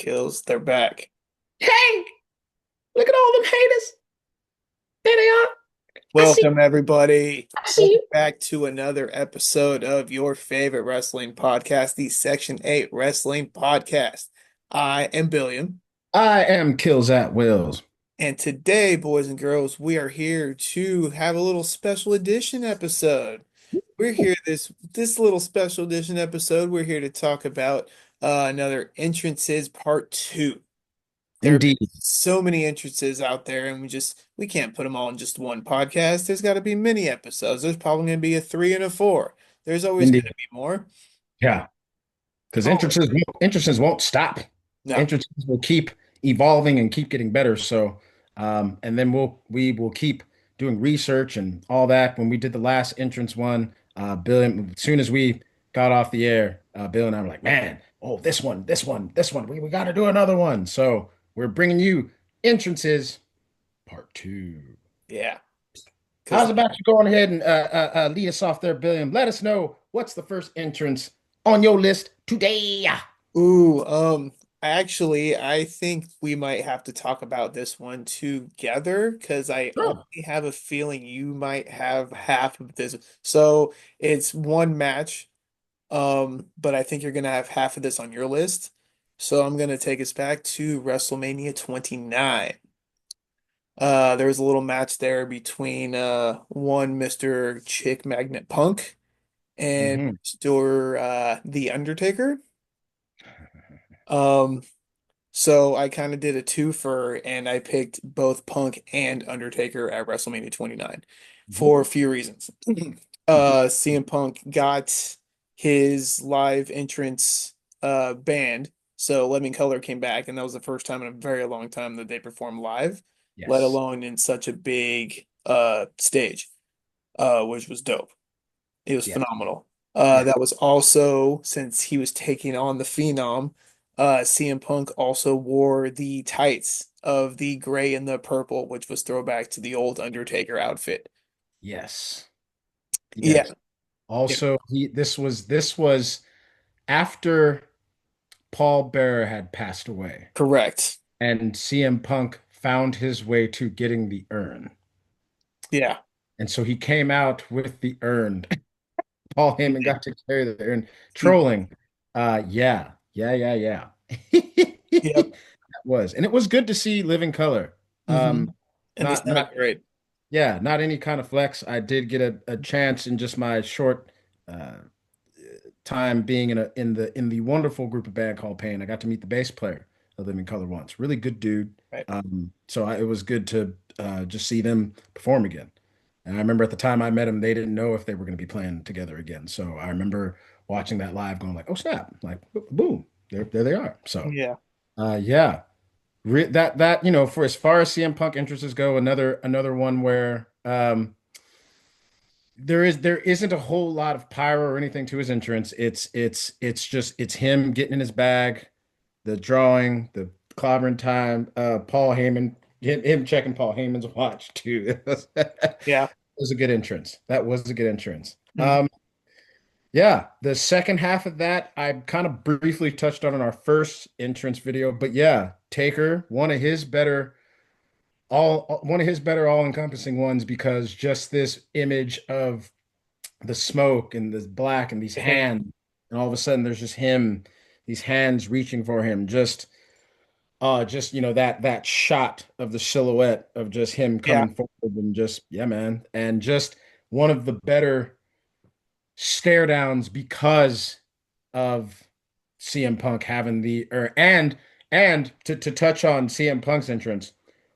Kills. They're back. Hey, look at all them haters. There they are. I see. Welcome, everybody. I see Welcome you. back to another episode of your favorite wrestling podcast, the Section 8 Wrestling Podcast. I am Billiam, I am Kills at Wills. and today, boys and girls, we are here to have a little special edition episode. We're here this little special edition episode. We're here to talk about another Entrances Part 2. There have been Indeed. so many entrances out there, and we can't put them all in just one podcast. There's got to be many episodes. There's probably going to be a three and a four. There's always going Indeed. to be more. Yeah. Because Oh, entrances won't stop. no. Entrances will keep evolving and keep getting better. So and then we will keep doing research and all that. When we did the last entrance one, Bill, as soon as we got off the air, Bill and I were like, man, oh, this one, we got to do another one. So we're bringing you entrances part two. Yeah. Because How's about you going ahead and lead us off there, Billiam? Let us know what's the first entrance on your list today. ooh, actually, I think we might have to talk about this one together because I Sure. only have a feeling you might have half of this. So it's one match. But I think you're gonna have half of this on your list. So I'm gonna take us back to WrestleMania 29. There was a little match there between one Mr. Chick Magnet Punk and Hmm. Mr. The Undertaker. Um, so I kind of did a twofer and I picked both Punk and Undertaker at WrestleMania 29 for a few reasons. CM Punk got his live entrance band. So Living Color came back, and that was the first time in a very long time that they performed live, let Yes. alone in such a big stage, which was dope. It was Yeah. phenomenal. Yeah. That was also since he was taking on the Phenom, CM Punk also wore the tights of the gray and the purple, which was throwback to the old Undertaker outfit. Yes. Yeah, Yes. yeah, Also, this was after Paul Bearer had passed away, correct. and CM Punk found his way to getting the urn. Yeah, And so he came out with the urn. Paul he Heyman did. got to carry the urn, He, trolling. Yeah. Yeah, yeah, yeah. yep. That was. And it was good to see Living Color. Hmm. Um, And they not sounded great. yeah, not any kind of flex. I did get a chance in just my short uh time being in the wonderful group of band called Pain. I got to meet the bass player of Living Color once. Really good dude. Right. It was good to just see them perform again. And I remember at the time I met them, they didn't know if they were going to be playing together again. So I remember watching that live, going like, "Oh snap!" Like, boom, there they are. So, Yeah. yeah, for as far as CM Punk entrances go, another one where there isn't a whole lot of pyro or anything to his entrance. It's him getting in his bag, the drawing, the clobbering time, Paul Heyman, him checking Paul Heyman's watch too. Yeah. Was a good entrance. That was a good entrance. Mhm. Yeah, the second half of that I kind of briefly touched on in our first entrance video, but yeah, Taker, one of his better all-encompassing ones because just this image of the smoke and the black and these The hand. hands, and all of a sudden there's just him, these hands reaching for him, just that shot of the silhouette of just him Yeah. coming forward and just yeah, man, and just one of the better stare downs because of CM Punk having and to touch on CM Punk's entrance,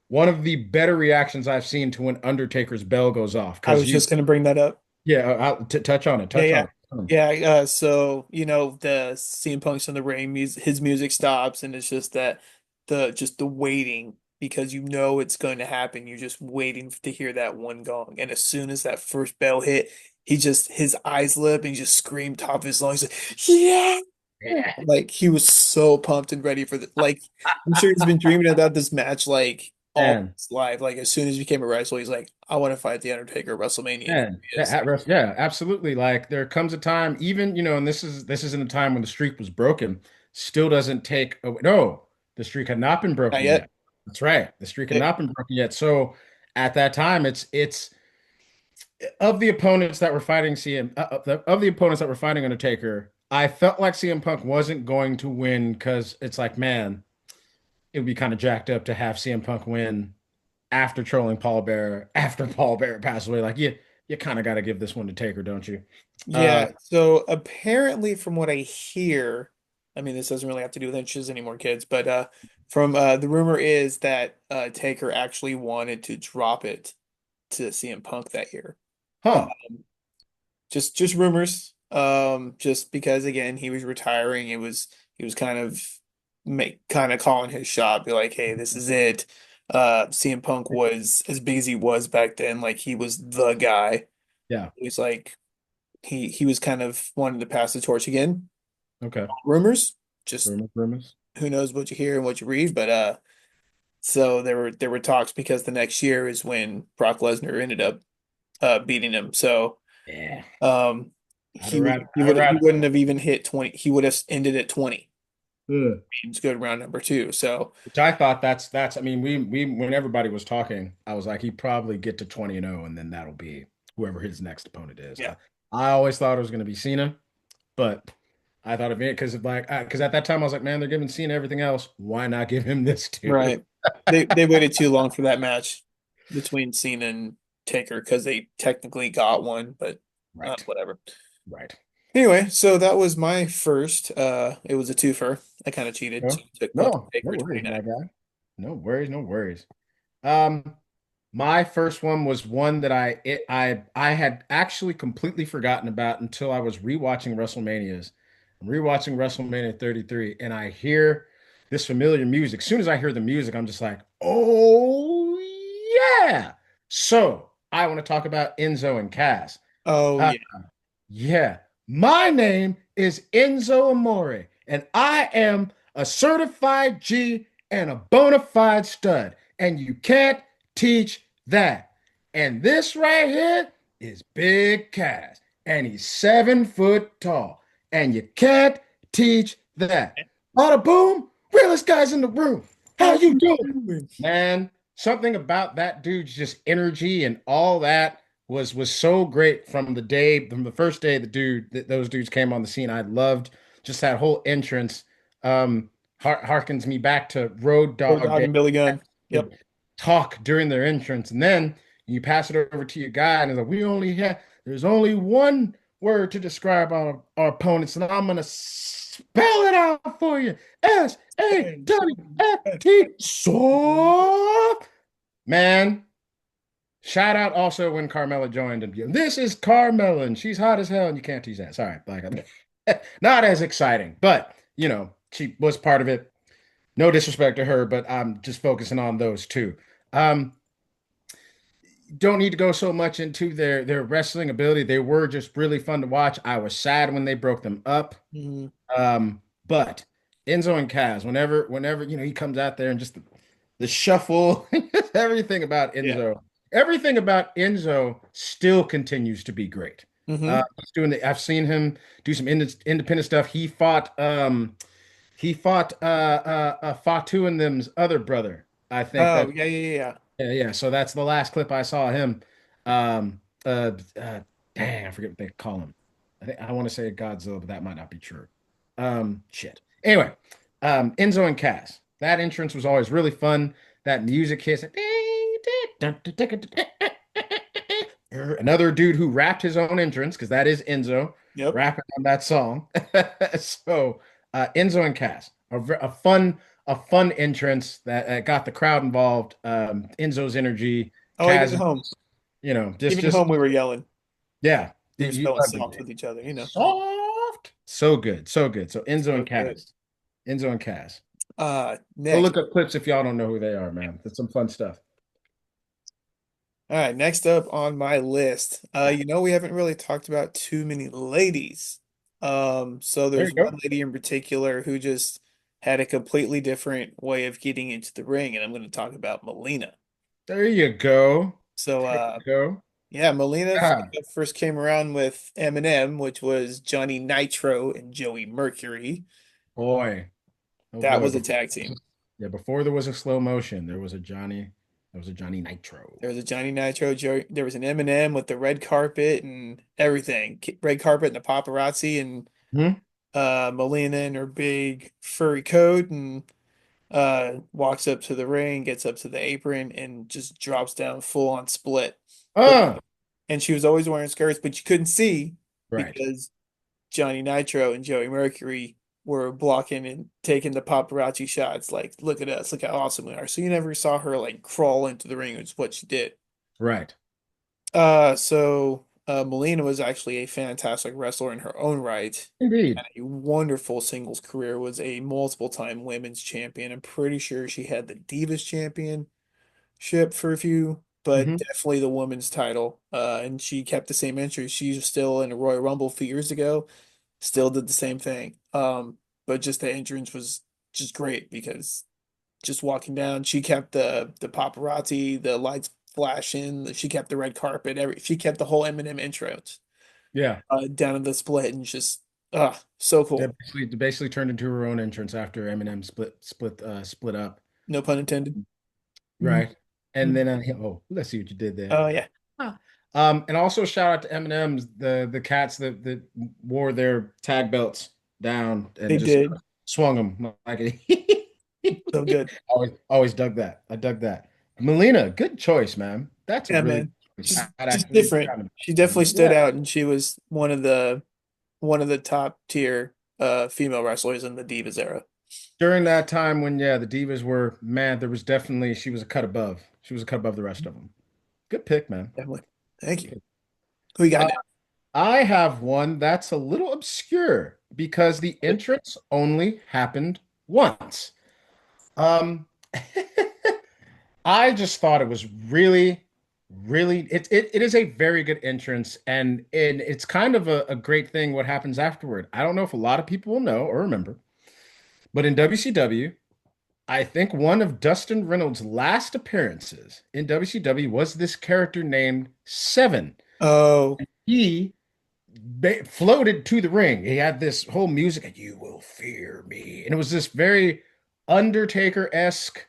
one of the better reactions I've seen to when Undertaker's bell goes off I because was just gonna bring that up. yeah, touch on it, Yeah, touch yeah. on it. Yeah, so the CM Punk's in the ring, his music stops, and it's just that the waiting because you know it's going to happen. You're just waiting to hear that one gong, and as soon as that first bell hit, his eyes lit up and he just screamed top of his lungs, like, yeah, Yeah, like he was so pumped and ready for the like. I'm sure he's been dreaming about this match like all man, his life. Like as soon as he became a wrestler, he's like, I want to fight the Undertaker at WrestleMania. And here man, he is. Like, yeah, absolutely. Like there comes a time, even and this is in a time when the streak was broken, still doesn't take away. No. The streak had not been Not broken yet. yet. That's right. The streak had Okay. not been broken yet. So at that time, it's of the opponents that were fighting of the opponents that were fighting Undertaker. I felt like CM Punk wasn't going to win because it's like, man, it would be kind of jacked up to have CM Punk win after trolling Paul Bearer after Paul Bearer passed away. Like, you kind of got to give this one to Taker, don't you? Uh, Yeah. So apparently, from what I hear, I mean, this doesn't really have to do with inches anymore, kids, but from the rumor is that Taker actually wanted to drop it to CM Punk that year. Uh, huh? just rumors. Just because again he was retiring, he was kind of kind of calling his shot, be like, hey, this is it. CM Punk was as big as he was back then, like he was the guy. Yeah. He's like he was kind of wanting to pass the torch again. Okay. Rumors, just Rumors. who knows what you hear and what you read, but so there were talks because the next year is when Brock Lesnar ended up beating him. So Yeah. Um, I'd he rather. wouldn't have even hit 20. He would have ended at 20. Ugh. It's good round number two. So Which I thought that's. I mean, we when everybody was talking, I was like, he'd probably get to 20-0, and then that'll be whoever his next opponent is. yeah, I always thought it was going to be Cena, but I thought of it because at that time I was like, man, they're giving Cena everything else. Why not give him this too? right. They waited too long for that match between Cena and Taker because they technically got one, but Right. whatever. Right. Anyway, so that was my first. It was a twofer. I kind of cheated. So No, I took Punk and no Taker at worries, my 29. guy. No worries, no worries. Um, my first one was one that I had actually completely forgotten about until I was rewatching WrestleManias. I'm rewatching WrestleMania 33, and I hear this familiar music. As soon as I hear the music, I'm just like, oh yeah. So I want to talk about Enzo and Cass. Oh Uh, yeah. yeah, my name is Enzo Amore, and I am a certified G and a bona fide stud, and you can't teach that. And this right here is Big Cass, and he's 7 foot tall, and you can't teach that. Bada boom, realest guys in the room. How How you you doing? doing? Man, something about that dude's just energy and all that was so great from the first day those dudes came on the scene. I loved just that whole entrance. Harkens me back to Road Road Dogg Dogg Day. and Billy Gunn. Yep. Would talk during their entrance, and then you pass it over to your guy, and it's like, there's only one word to describe our opponents, and I'm gonna spell it out for you. And SAWFT, soft. Man, shout out also when Carmella joined him. This is Carmella, and she's hot as hell, and you can't tease that. Sorry, like not as exciting, but she was part of it. No disrespect to her, but I'm just focusing on those two. Um, don't need to go so much into their wrestling ability. They were just really fun to watch. I was sad when they broke them up. Mhm. But Enzo and Kaz, whenever he comes out there and just the shuffle, Yeah. everything about Enzo still continues to be great. Hmm. I've seen him do some independent stuff. He fought Fatu and them's other brother. I think Oh that yeah, yeah, yeah. yeah, yeah. So that's the last clip I saw him. Um, dang, I forget what they call him. I want to say Godzilla, but that might not be true. Shit. Anyway, Enzo and Cass. That entrance was always really fun. That music hits. Another dude who rapped his own entrance because that is Enzo Yep. rapping on that song. So Enzo and Cass, a fun entrance that got the crowd involved. Enzo's energy, Oh, even Kaz, at home. just Even at home, just we were yelling. yeah, We were you spelling loved soft it. with each other, you know. Soft, so good, so good. So So good. Enzo and Kaz. Go Next. look up clips if y'all don't know who they are, man. That's some fun stuff. All right, next up on my list. We haven't really talked about too many ladies. So There there's you go. one lady in particular who just had a completely different way of getting into the ring, and I'm going to talk about Melina. There you go. So There you go. yeah, Melina Ah, first came around with Eminem, which was Johnny Nitro and Joey Mercury. boy, oh That boy. was a tag team. Yeah, before there was a slow motion, there was a Johnny Nitro. There was a Johnny Nitro, there was an Eminem with the red carpet and everything. Red carpet and the paparazzi and Hmm? Melina in her big furry coat and walks up to the ring, gets up to the apron and just drops down full on split. But Ah, and she was always wearing skirts, but you couldn't see right, because Johnny Nitro and Joey Mercury were blocking and taking the paparazzi shots. Like, look at us, look how awesome we are. So you never saw her like crawl into the ring, which is what she did. right. Melina was actually a fantastic wrestler in her own right. Indeed. Had a wonderful singles career, was a multiple time women's champion. I'm pretty sure she had the Divas championship for a few, but Hmm. definitely the women's title. And she kept the same entry. She's still in a Royal Rumble a few years ago, still did the same thing. But just the entrance was just great because just walking down, she kept the paparazzi, the lights flashing, she kept the red carpet, she kept the whole Eminem intro Yeah. down in the split and just so cool. They basically turned into her own entrance after Eminem split up. No pun intended. Mhm. Right. And then oh, let's see what you did there. Oh yeah, Huh. And also shout out to Eminem's the cats that wore their tag belts down they and just did swung them like so good. always dug that. I dug that. Melina, good choice, man. That's a Yeah, really man. good choice. She's I'd just actually different. forgotten about She definitely Melina. stood Yeah. out, and she was one of the top tier female wrestlers in the Divas era. During that time when the Divas were man, there was definitely she was a cut above. She was a cut above the rest of them. Good pick, man. Definitely. Thank you. Who you got Uh, now? I have one that's a little obscure because the entrance only happened once. Um, I just thought it was really it is a very good entrance and it's kind of a great thing what happens afterward. I don't know if a lot of people will know or remember, but in WCW, I think one of Dustin Reynolds' last appearances in WCW was this character named Seven. Oh, He floated to the ring. He had this whole music, and you will fear me. And it was this very Undertaker-esque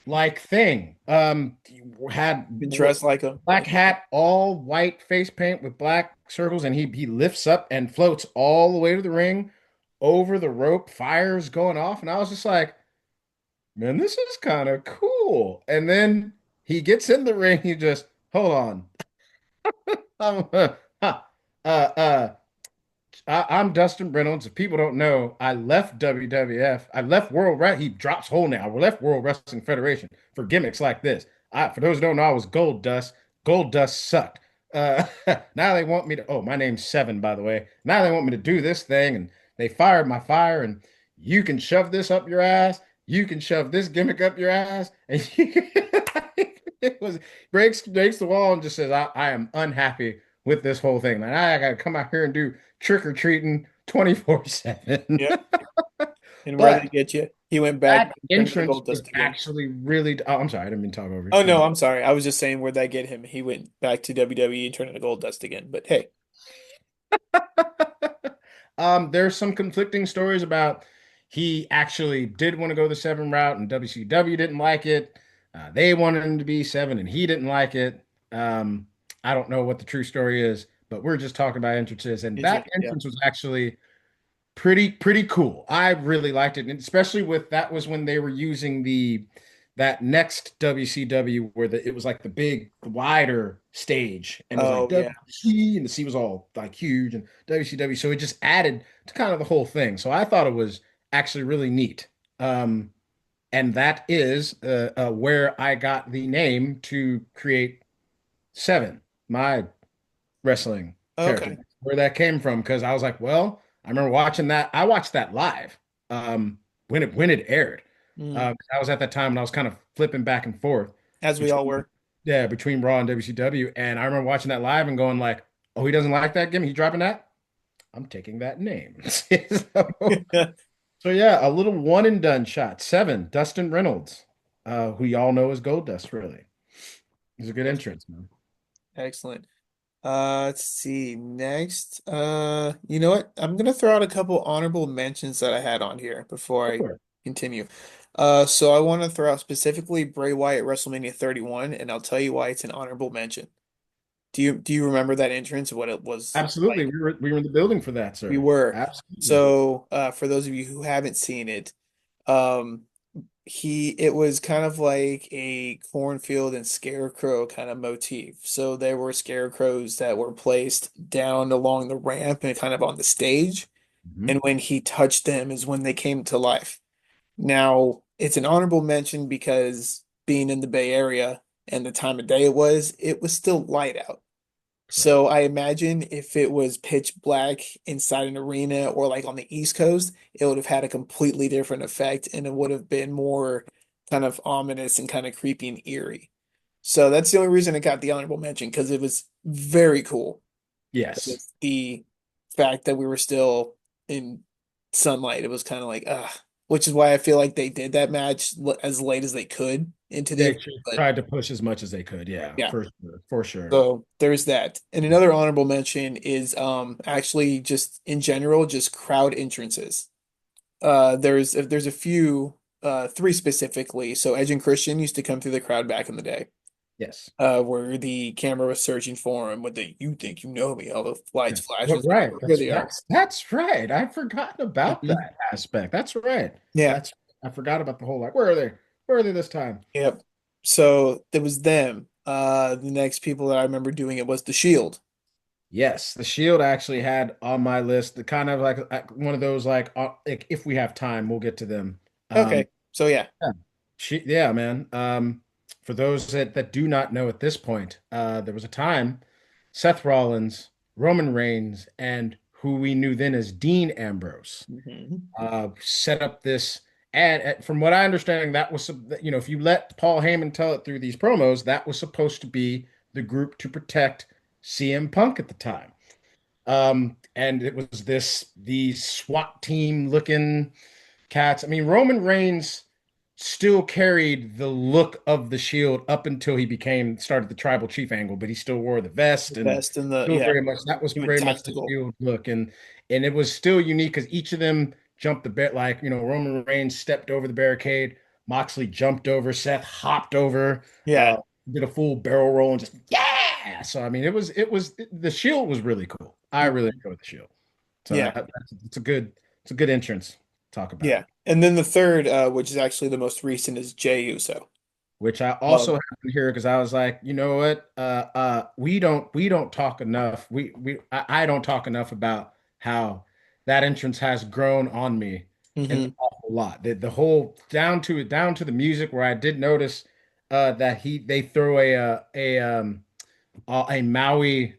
like thing. He had been dressed like him. black hat, all white face paint with black circles, and he lifts up and floats all the way to the ring over the rope, fires going off, and I was just like, man, this is kind of cool. And then he gets in the ring, he just hold on. Huh, uh, I'm Dustin Reynolds. If people don't know, I left WWF. I left World Wrestling. He drops whole now. We left World Wrestling Federation for gimmicks like this. For those who don't know, I was Gold Dust. Gold Dust sucked. Now they want me to. Oh, my name's Seven, by the way. Now they want me to do this thing, and they fired my fire. And you can shove this up your ass. You can shove this gimmick up your ass, and it was breaks the wall and just says, I am unhappy with this whole thing. Man, I gotta come out here and do trick or treating 24/7. Yep. And where they But get you? He went back that and turned into entrance gold was dust again. actually really. Oh, I'm sorry, I didn't mean to talk over you. Oh Go no, I'm sorry. I was just saying where'd that get him? He went back to WWE and turned into gold dust again. But hey, ahead. There's some conflicting stories about he actually did want to go the seven route, and WCW didn't like it. They wanted him to be seven, and he didn't like it. I don't know what the true story is, but we're just talking about entrances, and is it? that Yeah. entrance was actually pretty cool. I really liked it, and especially with that was when they were using the that next WCW where it was like the big wider stage, and it was like Oh yeah. WC, and the C was all like huge, and WCW. So it just added to kind of the whole thing. So I thought it was actually really neat. And that is where I got the name to create Seven, my wrestling character. Okay. Where that came from, because I was like, well, I remember watching that. I watched that live when it aired. Mm. I was at that time and I was kind of flipping back and forth As we all between were. between Raw and WCW, and I remember watching that live and going like, oh, he doesn't like that gimmick. He's dropping that. I'm taking that name. So yeah, a little one and done shot. Seven, Dustin Reynolds, who y'all know as Gold Dust, really. He's a good entrance, man. Excellent. Let's see. Next, you know what? I'm gonna throw out a couple honorable mentions that I had on here before Go I for it. continue. So I want to throw out specifically Bray Wyatt at WrestleMania 31, and I'll tell you why it's an honorable mention. Do you remember that entrance? What it was Absolutely. like? We were in the building for that, We sir. were. Absolutely. So for those of you who haven't seen it, um, it was kind of like a cornfield and scarecrow kind of motif. So there were scarecrows that were placed down along the ramp and kind of on the stage, Mhm. and when he touched them is when they came to life. Now, it's an honorable mention because being in the Bay Area and the time of day it was still light out. Correct. So I imagine if it was pitch black inside an arena or like on the East Coast, it would have had a completely different effect and it would have been more kind of ominous and kind of creepy and eerie. So that's the only reason it got the honorable mention because it was very cool. Yes. With the fact that we were still in sunlight, it was kind of like, which is why I feel like they did that match as late as they could into the They event. But tried to push as much as they could. Yeah, yeah, for sure. For sure. so there's that. And another honorable mention is actually just in general, just crowd entrances. There's a few, three specifically. So Edge and Christian used to come through the crowd back in the day. Yes. Where the camera was searching for him with the "you think you know me," all the Yeah. lights Well, flashing. It's like, right. oh, here That's they are. that's that's right. I've forgotten about Mhm. that aspect. That's right. Yeah, That's I forgot about the whole like, where are they? Where are they this time? yep. So there was them. The next people that I remember doing it was the Shield. Yes, the Shield actually had on my list the kind of like one of those like if we have time, we'll get to them. Um, Okay, so yeah. yeah, yeah, man. For those that do not know at this point, there was a time Seth Rollins, Roman Reigns, and who we knew then as Dean Ambrose Mhm. set up this. And from what I understand, that was, if you let Paul Heyman tell it through these promos, that was supposed to be the group to protect CM Punk at the time. And it was these SWAT team looking cats. I mean, Roman Reigns still carried the look of the Shield up until he started the tribal chief angle, but he still wore the The vest and best in the still yeah. very much that was He went very much the tactical. Shield look, and it was still unique because each of them jumped the bit like Roman Reigns stepped over the barricade, Moxley jumped over, Seth hopped over, Yeah. uh, did a full barrel roll and just yeah. So I mean, the Shield was really cool. I really Mhm. enjoyed the Shield. So Yeah. it's a good entrance. Talk about. Yeah. And then the third, which is actually the most recent, is Jey Uso. Which I also Um, happened here because I was like, you know what? We don't talk enough. I don't talk enough about how that entrance has grown on me an mhm. awful lot. The whole down to the music where I did notice that they throw a Maui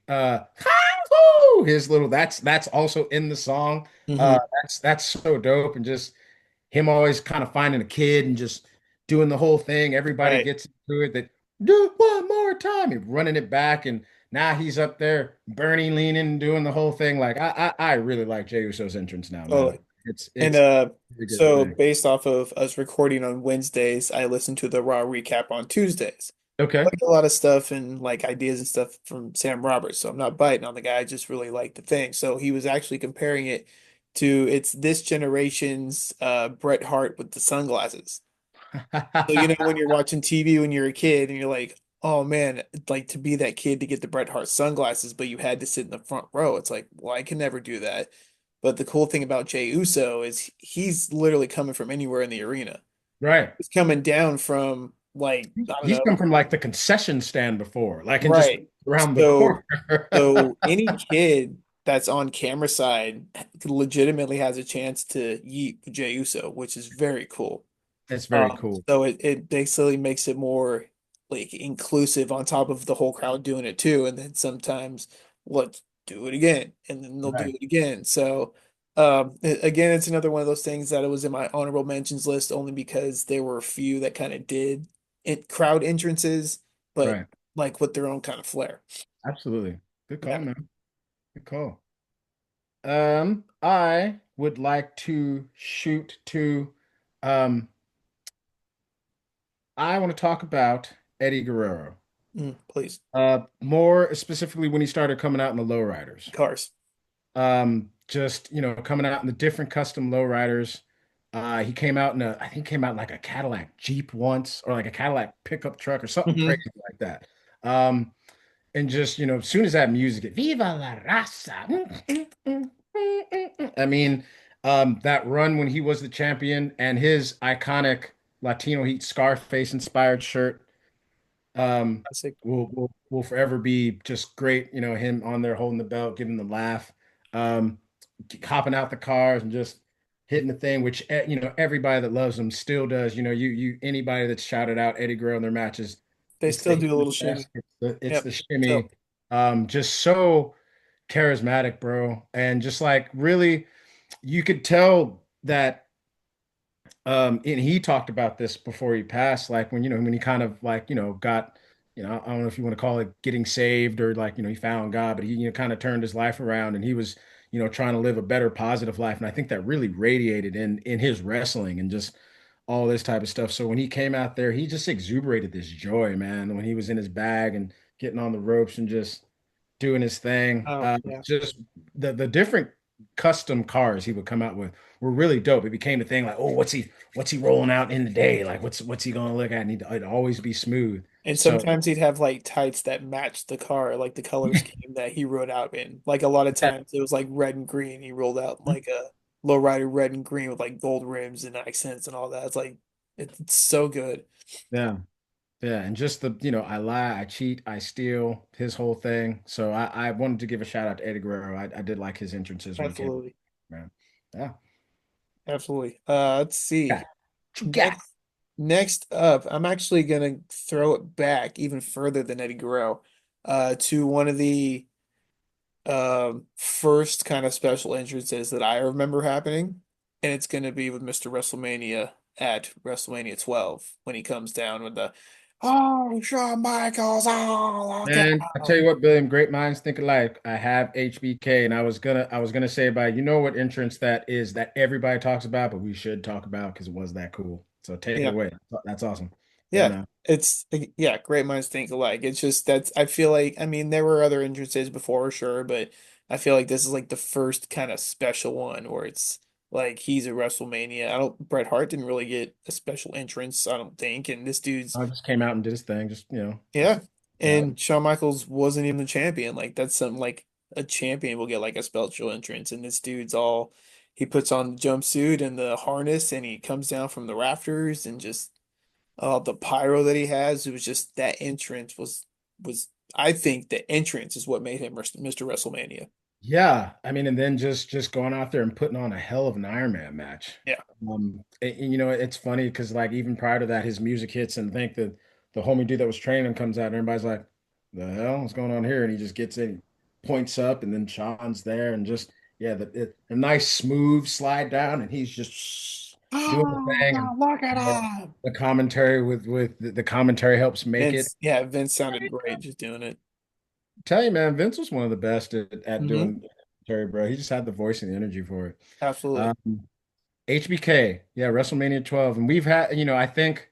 his little that's also in the song. Mhm. That's so dope and just him always kind of finding a kid and just doing the whole thing. Everybody Right. gets into it. That do it one more time and running it back. And now he's up there, Bernie leaning, doing the whole thing. Like I really like Jey Uso's entrance now, man. Totally. It's And it's a really good so thing. based off of us recording on Wednesdays, I listen to the Raw recap on Tuesdays. I Okay. like a lot of stuff and like ideas and stuff from Sam Roberts. So I'm not biting on the guy. I just really like the thing. So he was actually comparing it to it's this generation's Bret Hart with the sunglasses. So when you're watching TV when you're a kid and you're like, oh man, like to be that kid to get the Bret Hart sunglasses, but you had to sit in the front row. It's like, well, I can never do that. But the cool thing about Jey Uso is he's literally coming from anywhere in the arena. Right. He's coming down from like, I don't He's know. come from like the concession stand before, like and just Right. around the So, corner. so any kid that's on camera side legitimately has a chance to yeet Jey Uso, which is very cool. It's very cool. So it basically makes it more like inclusive on top of the whole crowd doing it too. And then sometimes let's do it again, and then they'll do Right. it again. So again, it's another one of those things that it was in my honorable mentions list only because there were a few that kind of did crowd entrances, but Right. like with their own kind of flair. Absolutely. Good call, Yeah. man. Good call. I would like to shoot to um I want to talk about Eddie Guerrero. Please. More specifically when he started coming out in the lowriders. Cars. Just, coming out in the different custom lowriders. He came out in I think he came out in like a Cadillac Jeep once, or like a Cadillac pickup truck or something Hmm. crazy like that. Um, and just, as soon as that music, Viva la raza. I mean, that run when he was the champion and his iconic Latino Heat Scarface inspired shirt Classic. will forever be just great. Him on there holding the belt, giving the laugh, um, hopping out the cars and just hitting the thing, which everybody that loves him still does. You anybody that's shouted out Eddie Guerrero in their matches, They it's the still heat do a and little the best. shimmy. It's the Yep. So shimmy. Just so charismatic, bro, and just like really, you could tell that and he talked about this before he passed, like when he kind of like, got, I don't know if you want to call it getting saved or like, he found God, but he, kind of turned his life around and he was, trying to live a better, positive life. And I think that really radiated in his wrestling and just all this type of stuff. So when he came out there, he just exuberated this joy, man, when he was in his bag and getting on the ropes and just doing his thing. yeah. Just the different custom cars he would come out with were really dope. It became a thing like, oh, what's he rolling out in the day? Like, what's he gonna look at? And it'd always be smooth. And So sometimes he'd have like tights that matched the car, like the color scheme that he rode out in. Like a lot of yeah, times it was like red and green. He rolled out like a lowrider red and green with like gold rims and accents and all that. It's like it's so good. yeah, yeah, and just I lie, I cheat, I steal, his whole thing. So I wanted to give a shout out to Eddie Guerrero. I did like his entrances when he came, Absolutely. man. Yeah, Absolutely. Let's yeah, see. what you got? Next up, I'm actually gonna throw it back even further than Eddie Guerrero, to one of the first kind of special entrances that I remember happening, and it's gonna be with Mr. WrestleMania at WrestleMania 12 when he comes down with the "Oh, Shawn Michaels, oh, look Man, I tell out." you what, Billiam, great minds think alike. I have HBK, and I was gonna say about what entrance that is that everybody talks about, but we should talk about because it was that cool. So take it Yeah. away. That's awesome. Yeah, Yeah, man. yeah, great minds think alike. It's just that's I feel like I mean there were other entrances before, sure, but I feel like this is like the first kind of special one where it's like he's at WrestleMania. I don't Bret Hart didn't really get a special entrance, I don't think, and this dude's I just came out and did his thing. Just just yeah. And Shawn Michaels wasn't even the champion. Like that's something like a champion will get like a special entrance, and this dude's all he puts on the jumpsuit and the harness and he comes down from the rafters and just the pyro that he has. It was just that entrance was I think the entrance is what made him Mr. WrestleMania. Yeah, I mean, and then just going out there and putting on a hell of an Iron Man match. Yeah. And, it's funny because like even prior to that, his music hits and think that the homie dude that was training him comes out and everybody's like, "The hell, what's going on here?" And he just gets in, points up, and then Sean's there, and just a nice smooth slide down, and he's just doing the Oh, thing, and God, look at the, him. the commentary with the commentary helps make it. Vince sounded great just doing it. Tell you, man, Vince was one of the best at Hmm. doing commentary, bro. He just had the voice and the energy for it. Absolutely. Um, HBK, yeah, WrestleMania 12. And we've had, I think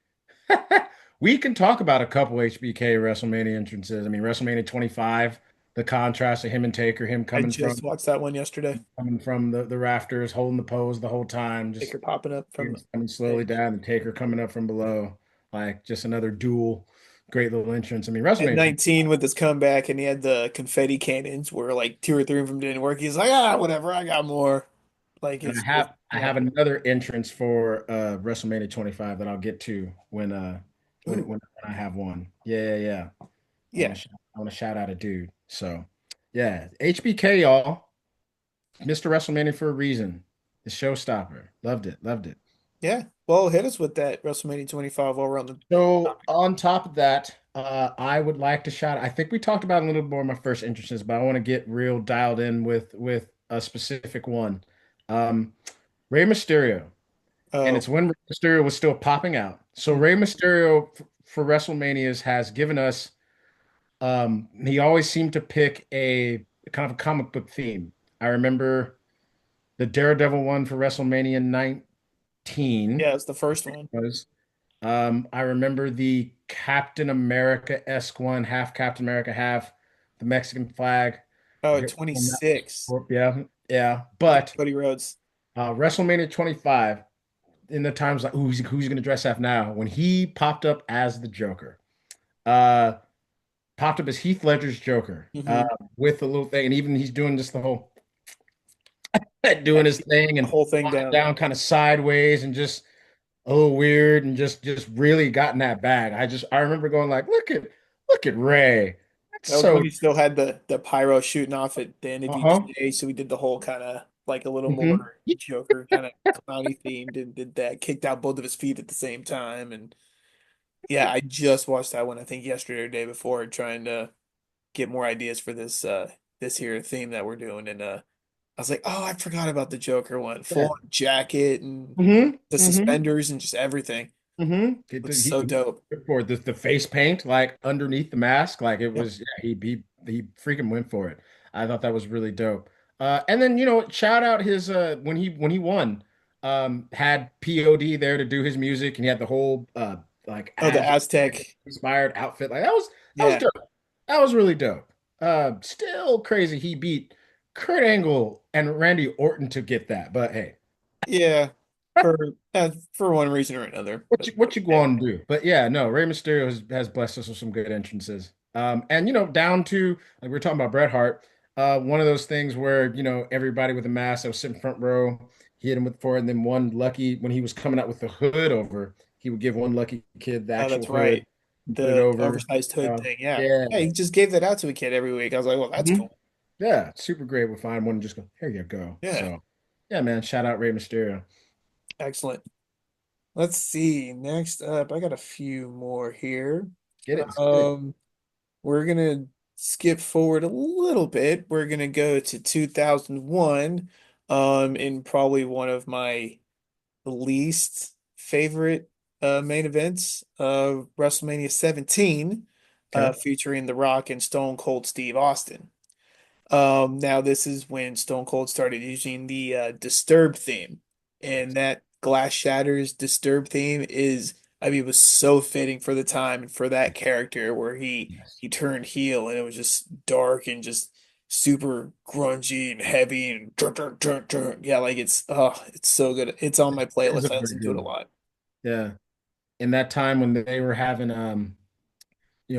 we can talk about a couple HBK WrestleMania entrances. I mean, WrestleMania 25, the contrast of him and Taker, him I coming just from watched that one yesterday. the rafters, holding the pose the whole time, just Taker popping up from the coming slowly stage. down, and Taker coming up from below, like just another dual great little entrance. I mean, At WrestleMania 20, 19 with his comeback, and he had the confetti cannons where like two or three of them didn't work. He's like, whatever, I got more. Like and it's I just have I yeah. have another entrance for WrestleMania 25 that I'll get to Ooh, when I have one. Yeah, yeah, yeah. yeah. I want to shout out a dude. So, yeah, HBK, y'all, Mr. WrestleMania for a reason. The showstopper. Loved it. Loved it. Yeah. Well, hit us with that WrestleMania 25 all around the So, topic. on top of that, I would like to shout. I think we talked about it a little more in my first entrances, but I want to get real dialed in with a specific one. Um, Rey Mysterio, and Oh, it's when Rey Mysterio was still popping out. So mm, Rey Mysterio for WrestleManias has given us. He always seemed to pick a kind of a comic book theme. I remember the Daredevil one for WrestleMania 19 yeah, it's the first one. was. I remember the Captain America-esque one, half Captain America, half the Mexican flag. Oh, Forget which one that was 26. for. Yeah, yeah. Yeah, But Cody Rhodes. WrestleMania 25. in the times like who's he gonna dress up now? When he popped up as the Joker, uh, popped up as Heath Ledger's Joker, Hmm. with the little thing, and even he's doing just the whole Yeah, doing his keep thing the and whole thing walking down. down kind of sideways and just a little weird and just really got in that bag. I remember going like, look at Ray. That's That was when so he still had the pyro shooting off at the end of each uh-huh. day, so we did the whole kind of like a little Hmm. more Joker kind of clowny themed and did that, kicked out both of his feet at the same time. And yeah, I just watched that one I think yesterday or day before, trying to get more ideas for this here theme that we're doing. And I was like, oh, I forgot about the Joker one. Full Yeah. on jacket and Hmm. the Hmm. suspenders and just everything. Hmm. Looks so dope. For the face paint like underneath the mask, like it Yep. was, yeah, he freaking went for it. I thought that was really dope. And then shout out his when he won, had POD there to do his music, and he had the whole like Oh, the Aztec Aztec. inspired outfit. Like that was Yeah. dope. That was really dope. Still crazy he beat Kurt Angle and Randy Orton to get that, but hey. Yeah. For for one reason or another. What But you hey. going to do? But yeah, no, Rey Mysterio has blessed us with some good entrances. And down to like we were talking about Bret Hart, one of those things where everybody with a mask that was sitting front row, he hit him with four, and then one lucky when he was coming out with the hood over, he would give one lucky kid the Oh, actual that's hood right. and put it The over. oversized hood thing. Yeah. Yeah, Yeah, he just gave that out to a kid every week. I was like, well, that's mhm. cool. Yeah, super great. We'll find one and just go, here you go. Yeah. So yeah, man, shout out Rey Mysterio. Excellent. Let's see. Next up, I got a few more here. Get it, let's get it. Um, we're gonna skip forward a little bit. We're gonna go to 2001, in probably one of my least favorite main events, WrestleMania 17, Okay. featuring The Rock and Stone Cold Steve Austin. Now this is when Stone Cold started using the Disturbed theme, and that Glass Shatters Disturbed theme is, I mean, it was so fitting for the time and for that character where he Yes. he turned heel and it was just dark and just super grungy and heavy and yeah, like it's so good. It's on my It is a playlist. I very listen to it good a one. lot. Yeah. In that time when they were having they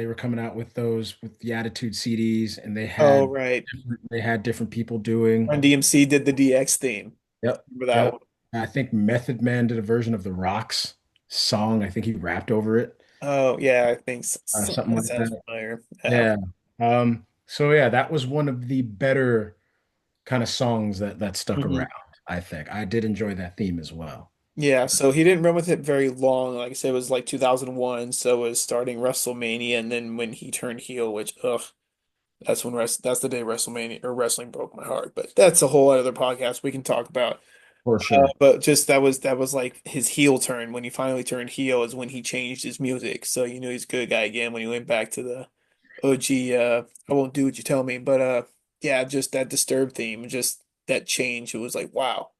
were coming out with those with the Attitude CDs, and Oh, right. they had different people doing. Run DMC did the DX theme. I Yep, remember that yep. one. I think Method Man did a version of the Rocks song. I think he rapped over it, Oh, yeah, I think something that like sounds that. familiar. Yeah. Yeah. So yeah, that was one of the better kind of songs that stuck around. Mhm. I think I did enjoy that theme as well. Yeah, so he didn't run with it very long. Like I said, it was like 2001, so it was starting WrestleMania, and then when he turned heel, which that's the day WrestleMania or wrestling broke my heart. But that's a whole other podcast we can talk about. For sure. But just that was like his heel turn. When he finally turned heel is when he changed his music. So you knew he's a good guy again when he went back to the OG. I won't do what you tell me, but yeah, just that Disturbed theme, just that change. It was like wow,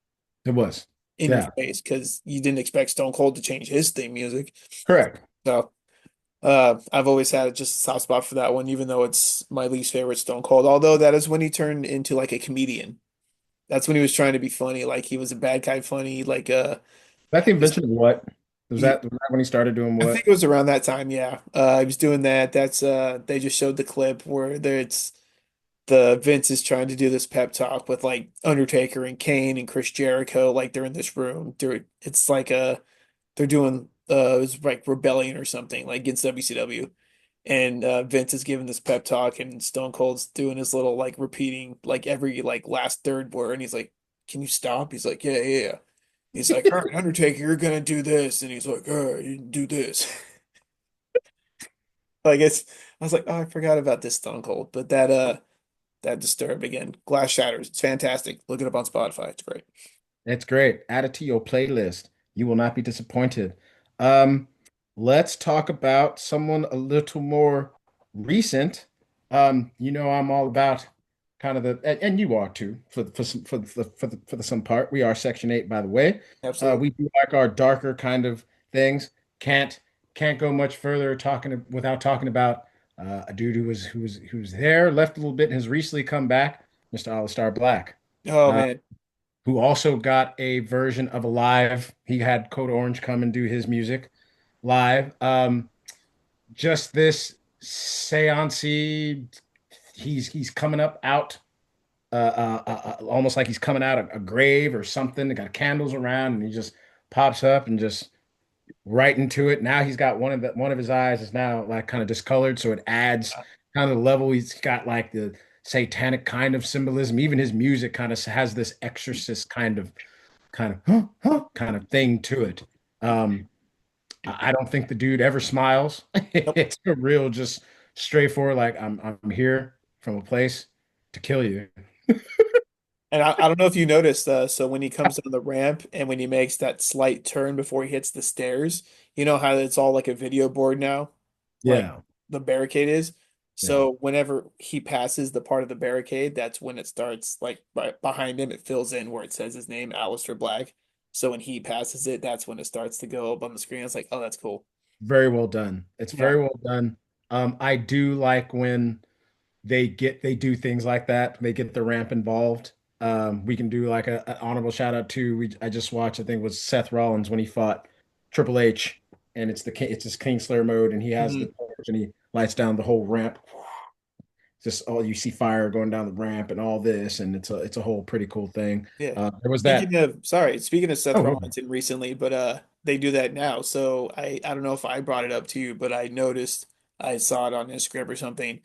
It was. in your Yeah. face because you didn't expect Stone Cold to change his theme music. Correct. So I've always had just a soft spot for that one, even though it's my least favorite Stone Cold. Although that is when he turned into like a comedian. That's when he was trying to be funny, like he was a bad guy funny, like That's the just invention of what? he. Was that when he started doing I what? think it was around that time, yeah. He was doing that. That's they just showed the clip where it's the Vince is trying to do this pep talk with like Undertaker and Kane and Chris Jericho, like they're in this room. It's like they're doing it was like Rebellion or something like against WCW, and Vince is giving this pep talk and Stone Cold's doing his little like repeating like every like last third word and he's like, "Can you stop?" He's like, "Yeah, yeah, yeah." He's like, "All right, Undertaker, you're gonna do this," and he's like, "All right, you do this." Like it's, I was like, "Oh, I forgot about this Stone Cold," but that Disturbed again, Glass Shatters, it's fantastic. Look it up on Spotify, it's great. It's great. Add it to your playlist. You will not be disappointed. Um, let's talk about someone a little more recent. I'm all about kind of and you are too for the some part. We are Section 8, by the way. Absolutely. We do like our darker kind of things. Can't can't go much further without talking about a dude who was there, left a little bit, and has recently come back, Mr. Alistar Black. Oh Uh, man. who also got a version of Alive. He had Code Orange come and do his music live. Just this seancey, he's coming up out almost like he's coming out of a grave or something. They got candles around, and he just pops up and just right into it. Now he's got one of his eyes is now like kind of discolored, so it adds kind of the level. He's got like the satanic kind of symbolism. Even his music kind of has this exorcist kind of thing to it. Um, I don't think the dude ever smiles. Yep. It's a real just straightforward, like I'm here from a place to kill you. And I don't know if you noticed, so when he comes down the ramp and when he makes that slight turn before he hits the stairs, you know how it's all like a video board now, like Yeah, the barricade is. yeah. So whenever he passes the part of the barricade, that's when it starts like right behind him, it fills in where it says his name, Alistair Black. So when he passes it, that's when it starts to go up on the screen. It's like, oh, that's cool. Very well done. It's Yeah. very well done. I do like when they do things like that. They get the ramp involved. We can do like a an honorable shout out to I just watched, I think it was Seth Rollins when he fought Triple H, and it's his Kingslayer mode, and he has the Mhm. torch and he lights down the whole ramp. Just all you see fire going down the ramp and all this, and it's a whole pretty cool thing. Yeah. There was Speaking that. of, sorry, speaking of Seth Oh, okay. Rollins and recently, but they do that now. So I don't know if I brought it up to you, but I noticed I saw it on Instagram or something.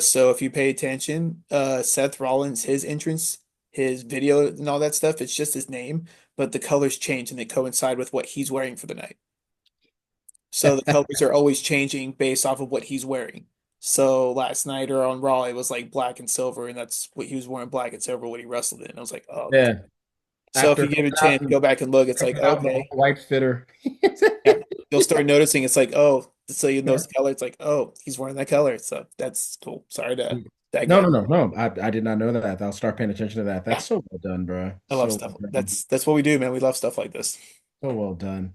So if you pay attention, Seth Rollins, his entrance, his video and all that stuff, it's just his name, but the colors change and they coincide with what he's wearing for the night. So the colors are always changing based off of what he's wearing. So last night or on Raw, it was like black and silver, and that's what he was wearing, black and silver when he wrestled it. And I was like, oh, that's Yeah. so if After you coming give it a chance, out go and back and look. It's like, coming out in the all okay, white fitter. yeah, you'll start noticing. It's like, oh, so you notice the color. It's like, oh, he's wearing that color. So that's cool. Sorry to No, no, digress. no, no. I did not know that. I'll start paying attention to that. Yeah, That's so well done, bro. I love So stuff. well done. That's what we do, man. We love stuff like this. So well done.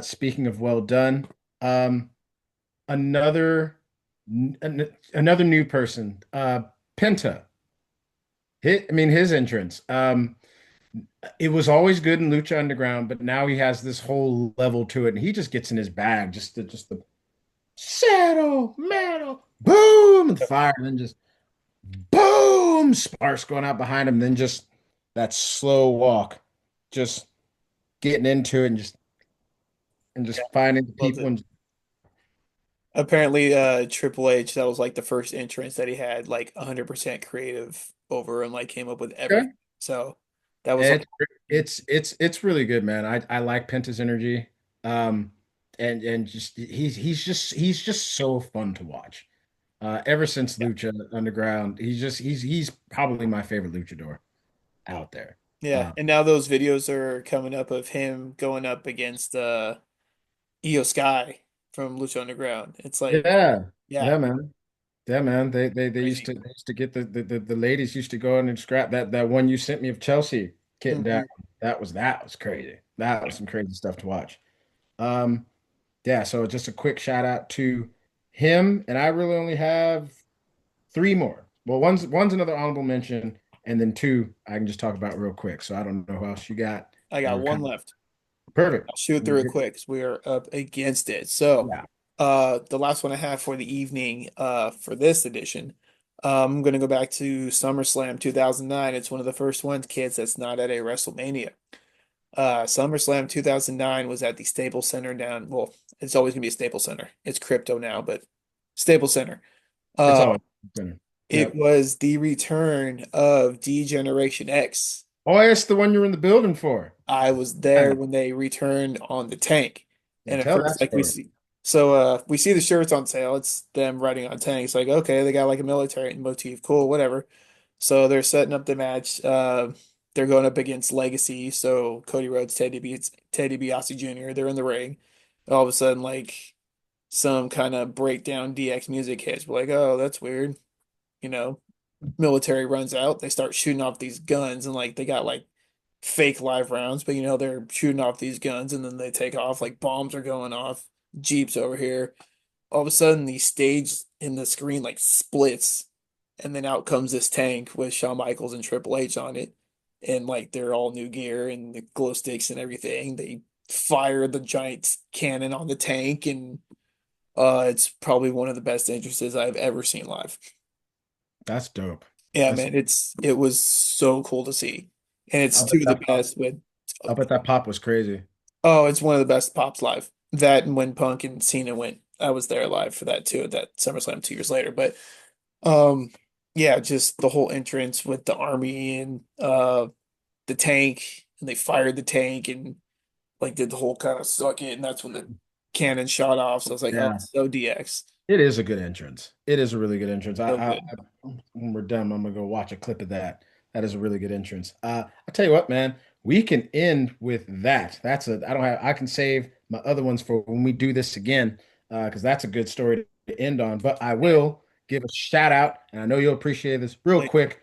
Speaking of well done, um, another another new person, Penta. His entrance. It was always good in Lucha Underground, but now he has this whole level to it, and he just gets in his bag. Just the saddle, metal, boom, and Yep. fire, and then just boom, sparks going out behind him, then just that slow walk, just getting into it and Yeah, just finding the loved people it. and Apparently, Triple H, that was like the first entrance that he had like 100% creative over and like came up with okay. everything. So that was It, like, it's really good, man. I like Penta's energy. Um and just he's just so fun to watch. Ever since yeah. Lucha Underground, he's probably my favorite luchador out there. Yeah, Um, and now those videos are coming up of him going up against Io Sky from Lucha Underground. It's like, yeah, yeah, yeah, man. Yeah, man. crazy. They used to get the ladies used to go in and scrap that one you sent me of Chelsea getting down. Hmm. That was crazy. That was some crazy stuff to watch. Um, yeah, so just a quick shout out to him, and I really only have three more. Well, one's another honorable mention, and then two I can just talk about real quick. So I don't know who else you got. I got We're one kind left. of perfect. I'll shoot through it quick because we are up against it. So, Yeah. the last one I have for the evening, for this edition, I'm gonna go back to SummerSlam 2009. It's one of the first ones, kids, that's not at a WrestleMania. SummerSlam 2009 was at the Staples Center down. Well, it's always gonna be a Staples Center. It's crypto now, but Staples Center. It's Uh, always been. it Yep. was the return of D Generation X. Oh, it's the one you're in the building for. I was there Yeah. when they returned on the tank. Yeah, And at tell first, that like we story. see, we see the shirts on sale. It's them riding on tanks. Like, okay, they got like a military motif. Cool, whatever. So they're setting up the match. They're going up against Legacy. So Cody Rhodes, Teddy DiBiase Jr. They're in the ring. All of a sudden, like some kind of breakdown DX music hits. We're like, oh, that's weird. You know, military runs out. They start shooting off these guns and like they got like fake live rounds, but they're shooting off these guns and then they take off like bombs are going off, jeeps over here. All of a sudden, the stage in the screen like splits, and then out comes this tank with Shawn Michaels and Triple H on it. and like they're all new gear and the glow sticks and everything. They fire the giant cannon on the tank, and it's probably one of the best entrances I've ever seen live. That's dope. Yeah, That's man, it was so cool to see, and it's I two bet of the that pop. best with. I bet that pop was crazy. Oh, it's one of the best pops live. That and when Punk and Cena went, I was there live for that too at that SummerSlam 2 years later. But um, yeah, just the whole entrance with the army and the tank, and they fired the tank and like did the whole kind of suck it, and that's when the cannon shot off. So I was like, oh, Yeah. so DX, It is a good entrance. It is a really good entrance. so good. When we're done, I'm gonna go watch a clip of that. That is a really good entrance. I'll tell you what, man, we can end with that. I don't have, I can save my other ones for when we do this again, because that's a good story to end on. But I Yeah, will give a shout out, and I know you'll appreciate this real like, quick.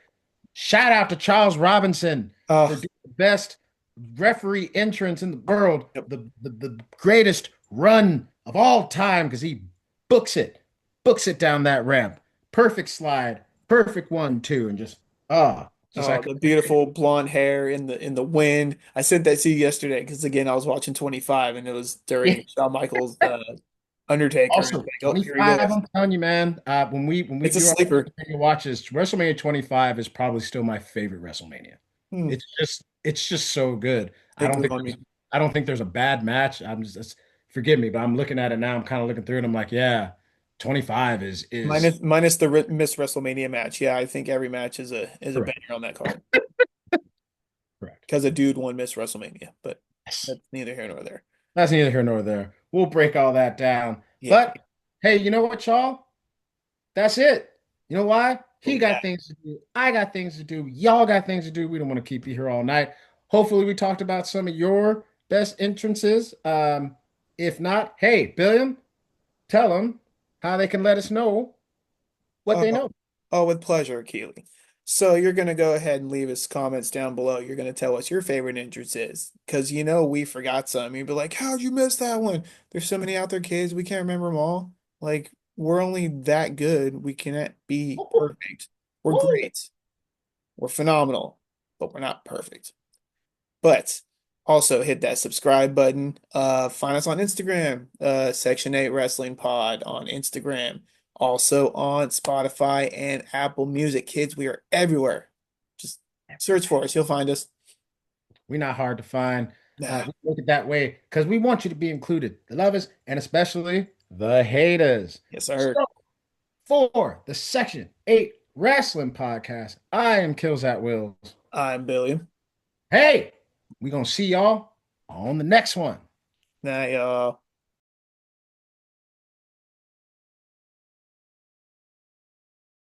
Shout out to Charles Robinson for oh, doing the best referee entrance in the world, yep. the greatest run of all time, because he books it, books it down that ramp. Perfect slide, perfect 1, 2, and just I Oh, could the beautiful blonde hair in the wind. I sent that to you yesterday because again I was watching 25 and it was during Shawn Michaels Undertaker. And also like, oh, here he 25. goes. I'm telling you, man. When we It's a do our sleeper. WrestleMania watches, WrestleMania 25 is probably still my favorite WrestleMania. Hmm, It's just so good. it grew on me. I don't think there's a bad match. Forgive me, but I'm looking at it now. I'm kind of looking through it. I'm like, yeah, 25 is Minus the Miss WrestleMania match. Yeah, I think every match is a correct. banger on that card Correct. because a dude won Miss WrestleMania, but Yes. that's neither here nor there. That's neither here nor there. We'll break all that down. Yeah. But hey, you know what, y'all? That's it. You know why? He Oh, got things to do. I got things to do. Y'all got things to do. We don't want to keep you here all night. Hopefully, we talked about some of your best entrances. If not, hey, Billiam, tell them how they can let us know what yeah. they know. Oh, with pleasure, Keely. So you're going to go ahead and leave us comments down below. You're going to tell us your favorite entrance is because you know we forgot some. You'd be like, how'd you miss that one? There's so many out there, kids. We can't remember them all. Like, we're only that good. We cannot be perfect. We're Woo! great. We're phenomenal, but we're not perfect. But also hit that subscribe button. Find us on Instagram, Section 8 Wrestling Pod on Instagram. Also on Spotify and Apple Music. Kids, we are everywhere. Just search for us. You'll find us. We're not hard to find. Nah. We make it that way because we want you to be included, the lovers, and especially the haters. Yes, sir. So, for the Section 8 Wrestling Podcast, I am Kills at Wills. I'm Billy. Hey, we're going to see y'all on the next one. Nah, y'all.